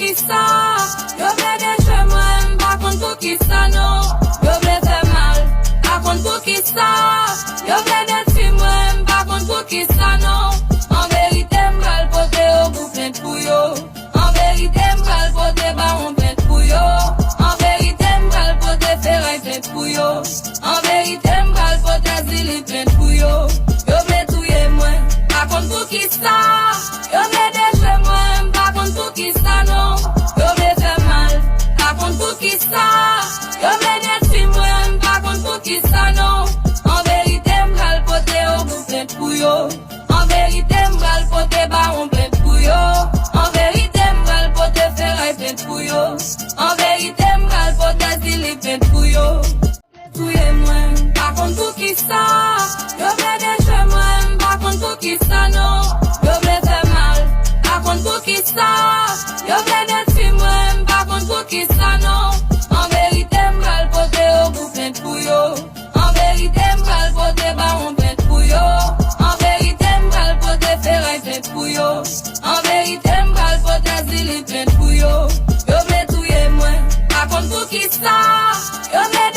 ki sa. Yo vle deche mwen, bakon pou ki sa non. Yo vle fe mal, bakon pou ki sa. Yo vle detui mwen, bakon pou ki sa non. En verite m'bral pote au bout plainte pou yo. En verite m'bral pote baron plainte pou yo. En verite m'bral pote ferraille plainte pou yo. En verite m'bral pote zili plainte pou yo. Yo vle touye mwen, bakon pou ki sa. Yo vle deche mwen, bakon pou ki sa non. Yo vle fe mal, bakon pou ki sa. Yo vle detui mwen, bakon pou ki sa non. En verite m'bral pote au bout plainte pou yo. En verite m'bral pote baron plainte pou yo. En verite m'bral pote ferraille plainte pou yo. En verite m'bral pote zili plainte pou yo. Touye mwen, bakon pou ki sa. Yo vle deche mwen, bakon pou ki sa non. Yo vle fe mal, bakon pou ki sa. Yo vle detui mwen, bakon pou ki sa non. En verite m'bral pote au bout plainte pou yo. En verite m'bral pote baron plainte pou yo. En verite m'bral pote ferraille plainte pou yo. En verite m'bral pote zili plainte pou yo. Yo vle touye mwen, bakon pou ki sa. Yo vle